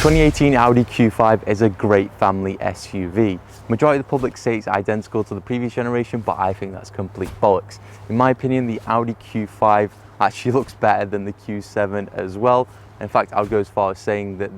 2018 Audi Q5 is a great family SUV. Majority of the public say it's identical to the previous generation, but I think that's complete bollocks. In my opinion, the Audi Q5 actually looks better than the Q7 as well. In fact, I would go as far as saying that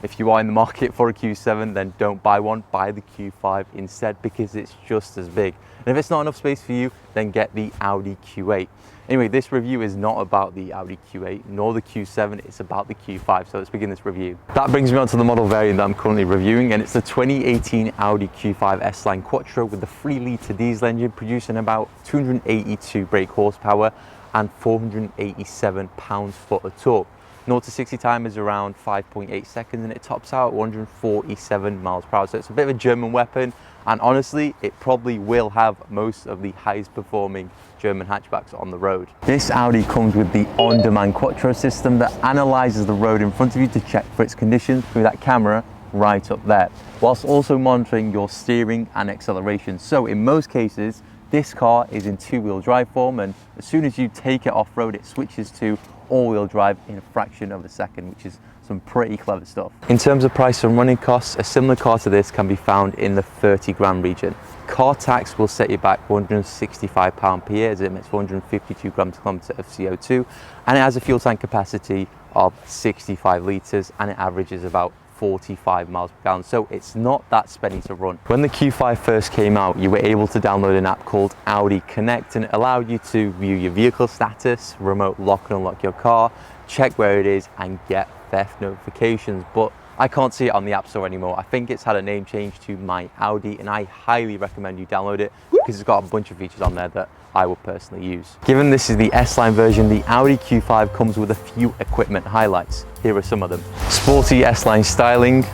if you are in the market for a Q7, then don't buy one, buy the Q5 instead, because it's just as big. And if it's not enough space for you, then get the Audi Q8. Anyway, this review is not about the Audi Q8 nor the Q7, it's about the Q5, so let's begin this review. That brings me on to the model variant that I'm currently reviewing, and it's the 2018 Audi Q5 S-Line Quattro with the 3-litre diesel engine producing about 282 brake horsepower and 487 pounds-foot of torque. 0 to 60 time is around 5.8 seconds, and it tops out at 147 miles per hour. So it's a bit of a German weapon, and honestly, it probably will have most of the highest performing German hatchbacks on the road. This Audi comes with the on-demand Quattro system that analyzes the road in front of you to check for its condition through that camera right up there, whilst also monitoring your steering and acceleration. So in most cases, this car is in two-wheel drive form, and as soon as you take it off-road, it switches to all-wheel drive in a fraction of a second, which is some pretty clever stuff. In terms of price and running costs, a similar car to this can be found in the 30 grand region. Car tax will set you back £165 per year, as it emits 452 grams per kilometre of CO2, and it has a fuel tank capacity of 65 litres, and it averages about 45 miles per gallon, so it's not that spenny to run. When the Q5 first came out, you were able to download an app called Audi Connect, and it allowed you to view your vehicle status, remote lock and unlock your car, check where it is, and get theft notifications. But I can't see it on the App Store anymore. I think it's had a name change to My Audi, and I highly recommend you download it because it's got a bunch of features on there that I will personally use. Given this is the S-Line version, the Audi Q5 comes with a few equipment highlights. Here are some of them. Sporty S-Line styling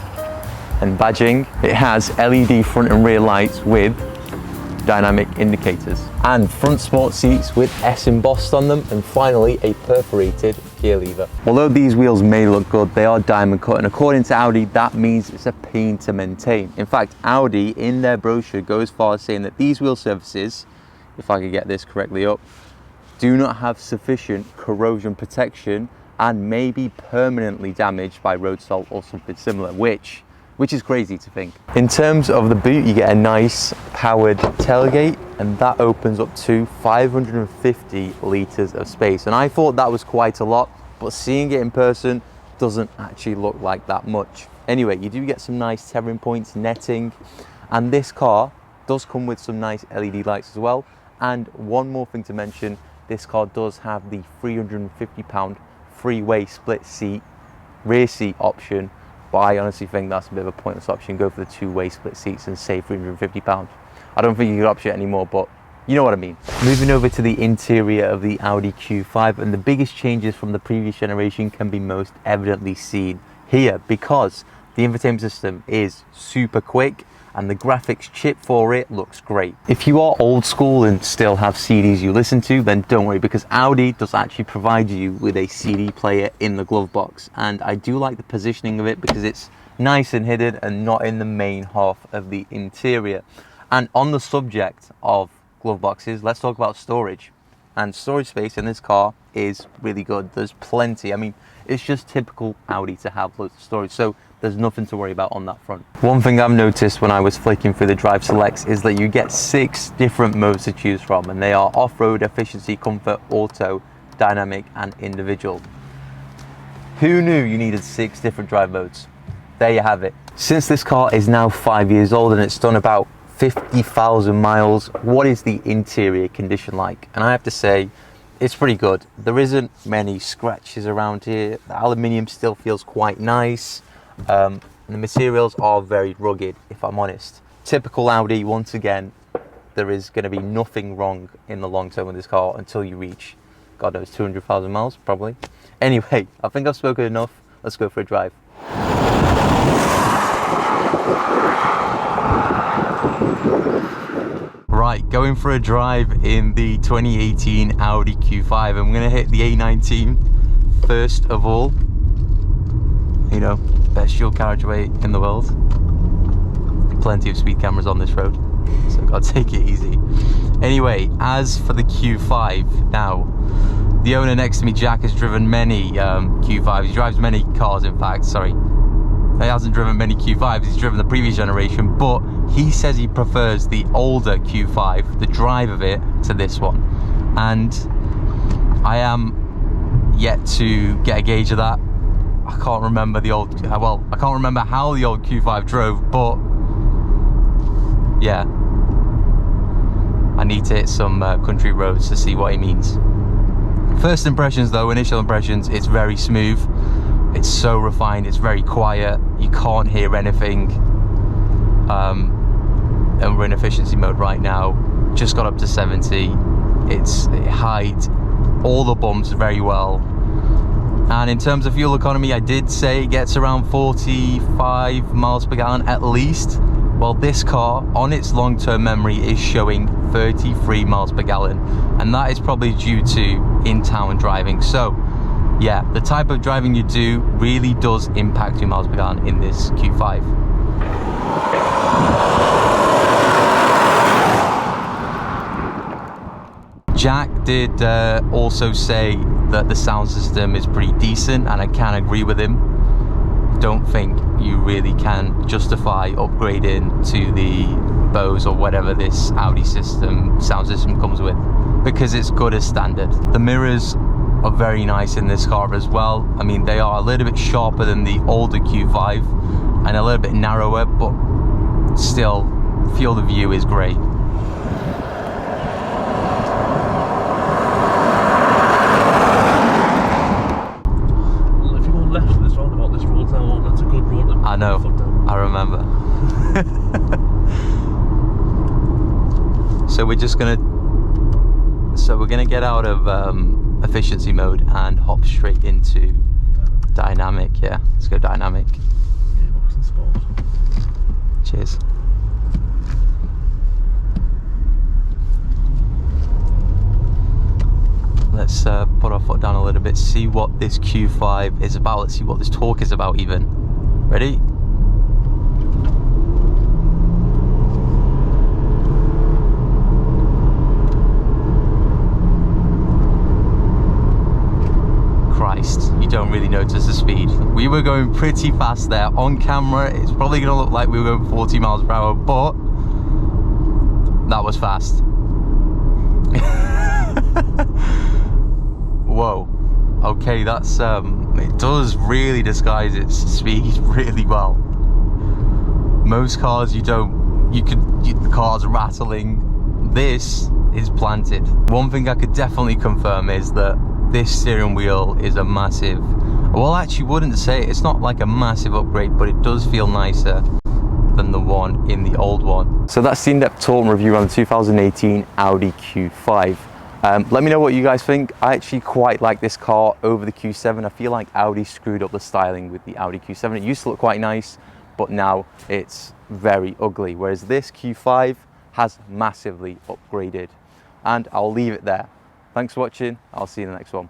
and badging. It has LED front and rear lights with dynamic indicators, and front sport seats with S embossed on them, and finally a perforated gear lever. Although these wheels may look good, they are diamond cut, and according to Audi, that means it's a pain to maintain. In fact, Audi in their brochure goes as far as saying that these wheel surfaces, if I could get this correctly up, do not have sufficient corrosion protection and may be permanently damaged by road salt or something similar, which is crazy to think. In terms of the boot, you get a nice powered tailgate, and that opens up to 550 litres of space. And I thought that was quite a lot, but seeing it in person doesn't actually look like that much. Anyway, you do get some nice tearing points, netting, and this car does come with some nice LED lights as well. And one more thing to mention, this car does have the £350 freeway split seat, rear seat option, but I honestly think that's a bit of a pointless option. Go for the two-way split seats and save £350. I don't think you could option it anymore, but you know what I mean. Moving over to the interior of the Audi Q5, and the biggest changes from the previous generation can be most evidently seen here, because the infotainment system is super quick and the graphics chip for it looks great. If you are old school and still have CDs you listen to, then don't worry, because Audi does actually provide you with a CD player in the glove box, and I do like the positioning of it because it's nice and hidden and not in the main half of the interior. And on the subject of glove boxes, let's talk about storage. And storage space in this car is really good. There's plenty. I mean, it's just typical Audi to have loads of storage, so there's nothing to worry about on that front. One thing I've noticed when I was flicking through the drive selects is that you get 6 different modes to choose from, and they are off-road, efficiency, comfort, auto, dynamic, and individual. Who knew you needed 6 different drive modes? There you have it. Since this car is now 5 years old and it's done about 50,000 miles, what is the interior condition like? And I have to say, it's pretty good. There isn't many scratches around here. The aluminium still feels quite nice. And the materials are very rugged, if I'm honest. Typical Audi, once again, there is going to be nothing wrong in the long term with this car until you reach, God knows, 200,000 miles, probably. Anyway, I think I've spoken enough. Let's go for a drive. Right, going for a drive in the 2018 Audi Q5. I'm going to hit the A19 first of all. You know, best dual carriageway in the world. Plenty of speed cameras on this road, so I've got to take it easy. Anyway, as for the Q5, now, the owner next to me, Jack, has driven many Q5s. He drives many cars, in fact, sorry. he hasn't driven many Q5s, he's driven the previous generation, but he says he prefers the older Q5, the drive of it, to this one. And I am yet to get a gauge of that. I can't remember the old, well, I can't remember how the old Q5 drove, but yeah, I need to hit some country roads to see what he means. First impressions though, initial impressions, it's very smooth. It's so refined, it's very quiet. You can't hear anything. And we're in efficiency mode right now. Just got up to 70. It hides all the bumps very well. And in terms of fuel economy, I did say it gets around 45 miles per gallon at least. Well, this car on its long-term memory is showing 33 miles per gallon, and that is probably due to in-town driving. So yeah, the type of driving you do really does impact your miles per gallon in this Q5. Jack did also say that the sound system is pretty decent, and I can agree with him. Don't think you really can justify upgrading to the Bose or whatever this Audi sound system comes with, because it's good as standard. The mirrors are very nice in this car as well. I mean, they are a little bit sharper than the older Q5 and a little bit narrower, but still, field of view is great. I know, I remember. So we're gonna get out of efficiency mode and hop straight into dynamic. Yeah, let's go dynamic. Cheers. Let's put our foot down a little bit, see what this Q5 is about. Let's see what this torque is about even. Ready? Christ, you don't really notice the speed. We were going pretty fast there. On camera, it's probably gonna look like we were going 40 miles per hour, but that was fast. Whoa. Okay, that's it does really disguise its speed really well. Most cars the car's rattling. This is planted. One thing I could definitely confirm is that this steering wheel is a massive, well, actually wouldn't say it's not like a massive upgrade, but it does feel nicer than the one in the old one. So that's the in-depth torque review on the 2018 Audi Q5. Let me know what you guys think. I actually quite like this car over the Q7. I feel like Audi screwed up the styling with the Audi Q7. It used to look quite nice, but now it's very ugly. Whereas this Q5 has massively upgraded. And I'll leave it there. Thanks for watching. I'll see you in the next one.